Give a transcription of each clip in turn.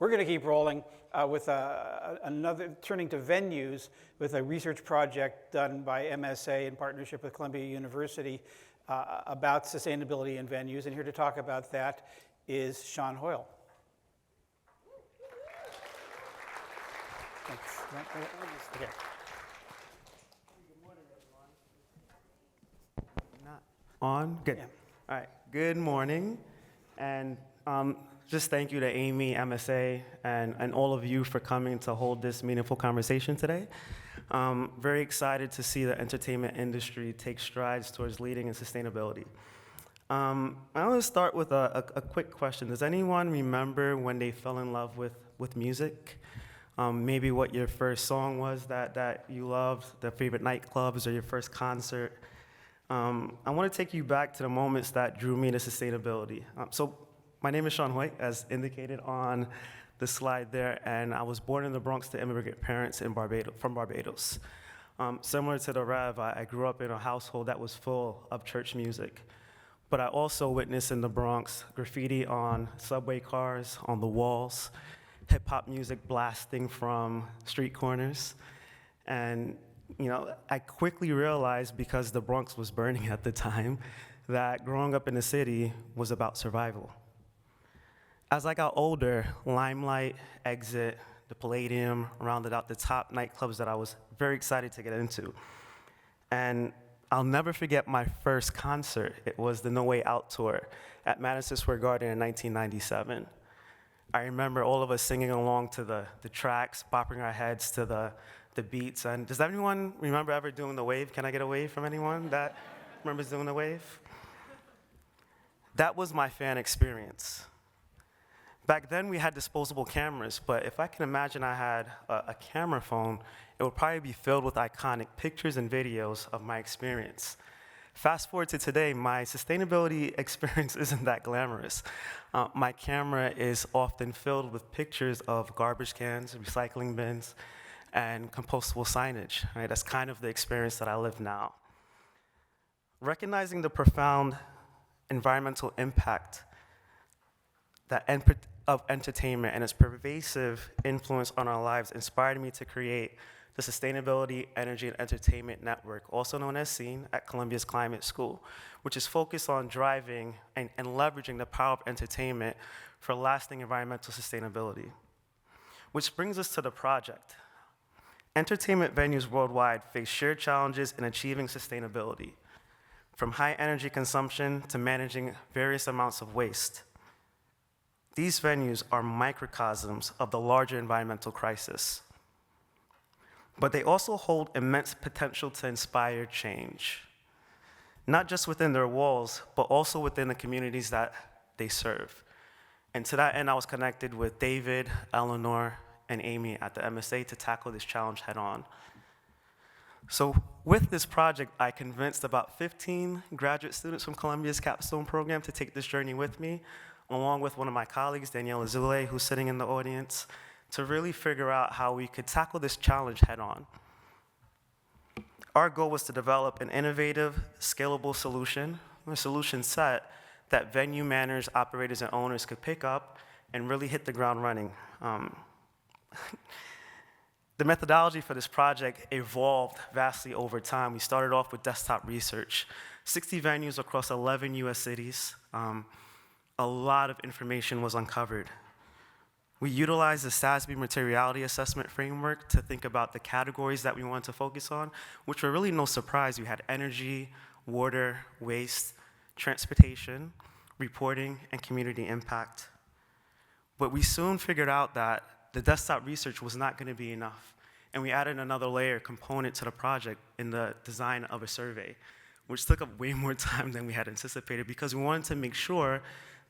We're going to keep rolling with turning to venues with a research project done by MSA in partnership with Columbia University about sustainability in venues. And here to talk about that is Shaun Hoyte. Thanks. Okay. Good morning, everyone. Not on? Good. Yeah. All right. Good morning. And just thank you to Amy, MSA, and all of you for coming to hold this meaningful conversation today. Very excited to see the entertainment industry take strides towards leading in sustainability. I want to start with a quick question. Does anyone remember when they fell in love with music? Maybe what your first song was that you loved, the favorite nightclubs, or your first concert. I want to take you back to the moments that drew me to sustainability. So my name is Shaun Hoyte, as indicated on the slide there, and I was born in the Bronx to immigrant parents from Barbados. Similar to the Rev, I grew up in a household that was full of church music. But I also witnessed in the Bronx graffiti on subway cars, on the walls, hip-hop music blasting from street corners. And I quickly realized, because the Bronx was burning at the time, that growing up in the city was about survival. As I got older, Limelight, Exit, the Palladium rounded out the top nightclubs that I was very excited to get into. And I'll never forget my first concert. It was the No Way Out tour at Madison Square Garden in 1997. I remember all of us singing along to the tracks, bopping our heads to the beats. And does anyone remember ever doing the wave? Can I get a wave from anyone that remembers doing the wave? That was my fan experience. Back then, we had disposable cameras, but if I can imagine I had a camera phone, it would probably be filled with iconic pictures and videos of my experience. Fast forward to today, my sustainability experience isn't that glamorous. My camera is often filled with pictures of garbage cans, recycling bins, and compostable signage. Right? That's kind of the experience that I live now. Recognizing the profound environmental impact of entertainment and its pervasive influence on our lives inspired me to create the Sustainability, Energy, and Entertainment Network, also known as SEEN, at Columbia's Climate School, which is focused on driving and leveraging the power of entertainment for lasting environmental sustainability. Which brings us to the project. Entertainment venues worldwide face shared challenges in achieving sustainability, from high energy consumption to managing various amounts of waste. These venues are microcosms of the larger environmental crisis. But they also hold immense potential to inspire change, not just within their walls, but also within the communities that they serve. And to that end, I was connected with David, Eleanor, and Amy at the MSA to tackle this challenge head on. So with this project, I convinced about 15 graduate students from Columbia's capstone program to take this journey with me, along with one of my colleagues, Danielle Azule, who's sitting in the audience, to really figure out how we could tackle this challenge head on. Our goal was to develop an innovative, scalable solution, a solution set that venue managers, operators, and owners could pick up and really hit the ground running. The methodology for this project evolved vastly over time. We started off with desktop research, 60 venues across 11 US cities. A lot of information was uncovered. We utilized the SASB materiality assessment framework to think about the categories that we wanted to focus on, which were really no surprise. We had energy, water, waste, transportation, reporting, and community impact. But we soon figured out that the desktop research was not going to be enough, and we added another layer component to the project in the design of a survey, which took up way more time than we had anticipated because we wanted to make sure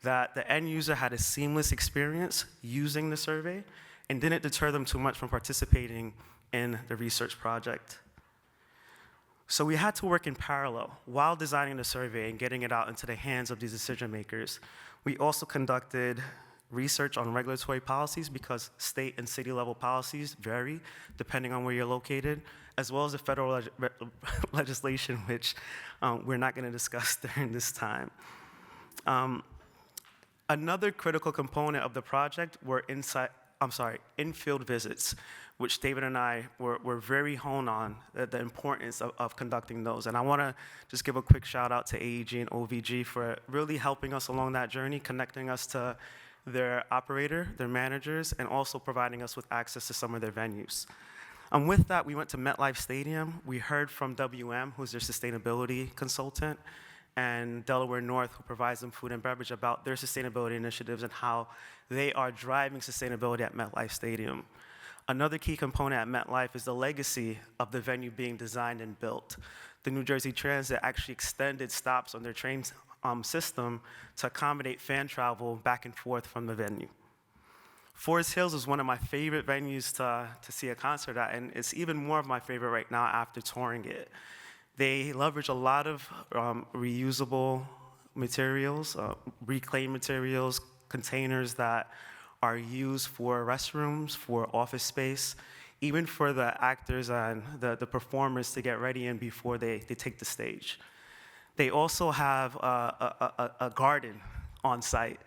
that the end user had a seamless experience using the survey and didn't deter them too much from participating in the research project. So we had to work in parallel. While designing the survey and getting it out into the hands of these decision makers, we also conducted research on regulatory policies because state and city level policies vary depending on where you're located, as well as the federal legislation, which we're not going to discuss during this time. Another critical component of the project were in-field visits, which David and I were very honed on the importance of conducting those. And I want to just give a quick shout out to AEG and OVG for really helping us along that journey, connecting us to their operator, their managers, and also providing us with access to some of their venues. And with that, we went to MetLife Stadium. We heard from WM, who's their sustainability consultant, and Delaware North, who provides them food and beverage, about their sustainability initiatives and how they are driving sustainability at MetLife Stadium. Another key component at MetLife is the legacy of the venue being designed and built. The New Jersey Transit actually extended stops on their train system to accommodate fan travel back and forth from the venue. Forest Hills is one of my favorite venues to see a concert at, and it's even more of my favorite right now after touring it. They leverage a lot of reusable materials, reclaimed materials, containers that are used for restrooms, for office space, even for the actors and the performers to get ready in before they take the stage. They also have a garden on site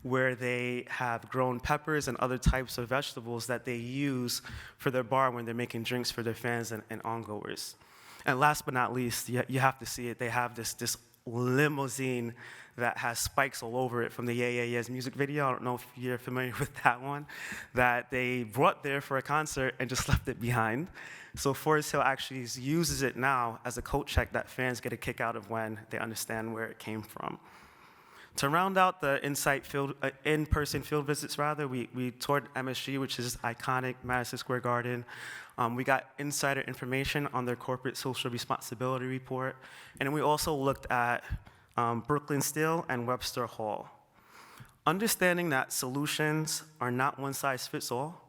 where they have grown peppers and other types of vegetables that they use for their bar when they're making drinks for their fans and ongoers. And last but not least, you have to see it, they have this limousine that has spikes all over it from the Yeah Yeah Yeah's music video. I don't know if you're familiar with that one, that they brought there for a concert and just left it behind. So Forest Hill actually uses it now as a coat check that fans get a kick out of when they understand where it came from. To round out the in-person field visits, we toured MSG, which is iconic Madison Square Garden. We got insider information on their corporate social responsibility report, and we also looked at Brooklyn Steel and Webster Hall. Understanding that solutions are not one size fits all,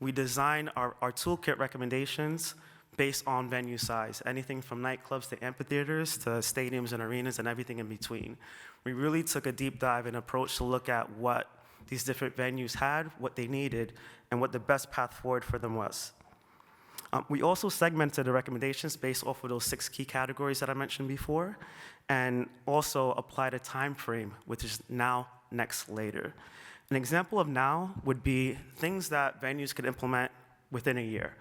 we designed our toolkit recommendations based on venue size, anything from nightclubs to amphitheaters to stadiums and arenas and everything in between. We really took a deep dive and approach to look at what these different venues had, what they needed, and what the best path forward for them was. We also segmented the recommendations based off of those 6 key categories that I mentioned before, and also applied a time frame, which is now, next, later. An example of now would be things that venues could implement within a year.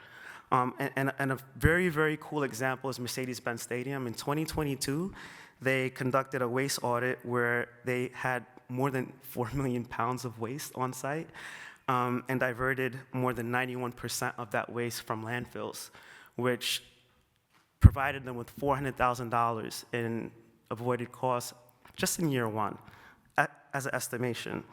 And a very, very cool example is Mercedes-Benz Stadium. In 2022, they conducted a waste audit where they had more than 4 million pounds of waste on site, and diverted more than 91% of that waste from landfills, which provided them with $400,000 in avoided costs just in year 1, as an estimation.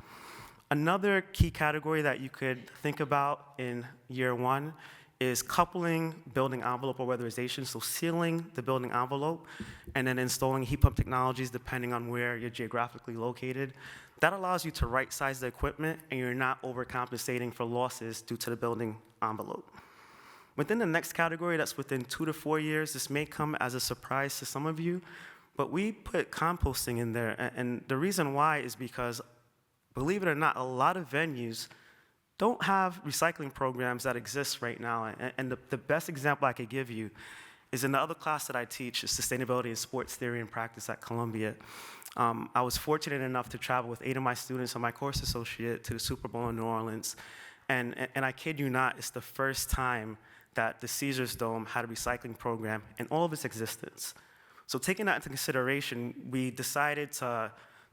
Another key category that you could think about in year 1 is coupling building envelope or weatherization, so sealing the building envelope, and then installing heat pump technologies depending on where you're geographically located. That allows you to right-size the equipment, and you're not overcompensating for losses due to the building envelope. Within the next category, that's within 2 to 4 years, this may come as a surprise to some of you, but we put composting in there, and the reason why is because, believe it or not, a lot of venues don't have recycling programs that exist right now. And the best example I could give you is in the other class that I teach, is Sustainability in Sports Theory and Practice at Columbia. I was fortunate enough to travel with 8 of my students on my course associate to the Super Bowl in New Orleans. And I kid you not, it's the first time that the Caesars Dome had a recycling program in all of its existence. So taking that into consideration, we decided to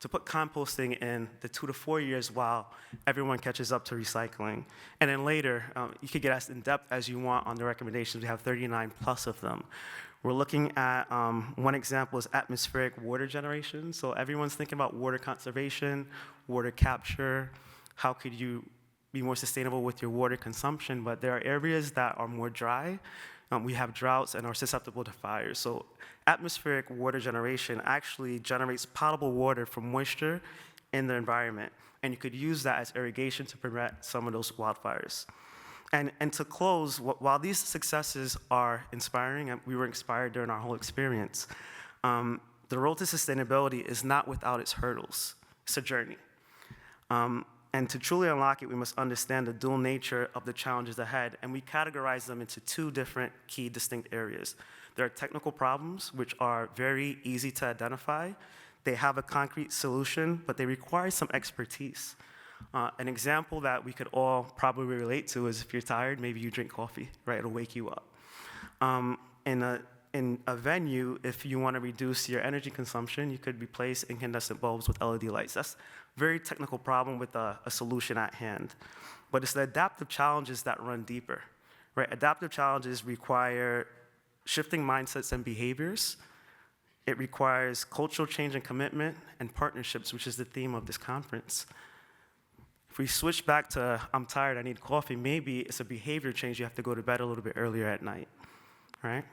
put composting in the 2 to 4 years while everyone catches up to recycling. And then later, you could get as in-depth as you want on the recommendations. We have 39 plus of them. We're looking at, one example is atmospheric water generation. So everyone's thinking about water conservation, water capture, how could you be more sustainable with your water consumption, but there are areas that are more dry. We have droughts and are susceptible to fires. So atmospheric water generation actually generates potable water from moisture in the environment. And you could use that as irrigation to prevent some of those wildfires. And to close, while these successes are inspiring, and we were inspired during our whole experience, the road to sustainability is not without its hurdles. It's a journey. And to truly unlock it, we must understand the dual nature of the challenges ahead, and we categorize them into 2 different key distinct areas. There are technical problems, which are very easy to identify. They have a concrete solution, but they require some expertise. An example that we could all probably relate to is if you're tired, maybe you drink coffee, right? It'll wake you up. In a venue, if you want to reduce your energy consumption, you could replace incandescent bulbs with LED lights. That's a very technical problem with a solution at hand. But it's the adaptive challenges that run deeper, right? Adaptive challenges require shifting mindsets and behaviors. It requires cultural change and commitment and partnerships, which is the theme of this conference. If we switch back to, I'm tired, I need coffee, maybe it's a behavior change. You have to go to bed a little bit earlier at night, right?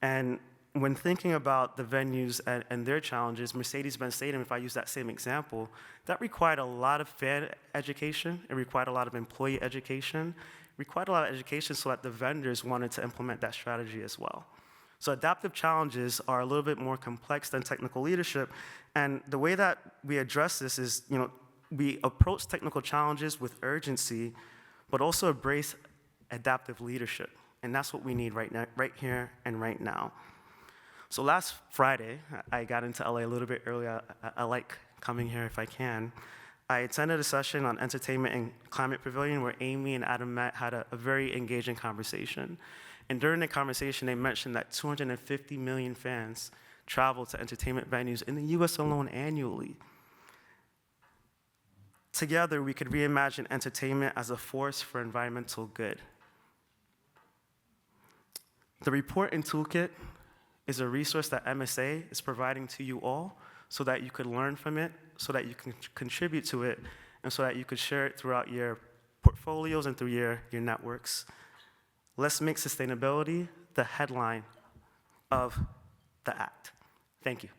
And when thinking about the venues and their challenges, Mercedes-Benz Stadium, if I use that same example, that required a lot of fan education. It required a lot of employee education. It required a lot of education so that the vendors wanted to implement that strategy as well. So adaptive challenges are a little bit more complex than technical leadership. And the way that we address this is, we approach technical challenges with urgency, but also embrace adaptive leadership. And that's what we need right now, right here and right now. So last Friday, I got into LA a little bit earlier. I like coming here if I can. I attended a session on entertainment and climate pavilion where Amy and Adam had a very engaging conversation. And during the conversation, they mentioned that 250 million fans travel to entertainment venues in the US alone annually. Together, we could reimagine entertainment as a force for environmental good. The report and toolkit is a resource that MSA is providing to you all so that you could learn from it, so that you can contribute to it, and so that you could share it throughout your portfolios and through your networks. Let's make sustainability the headline of the act. Thank you.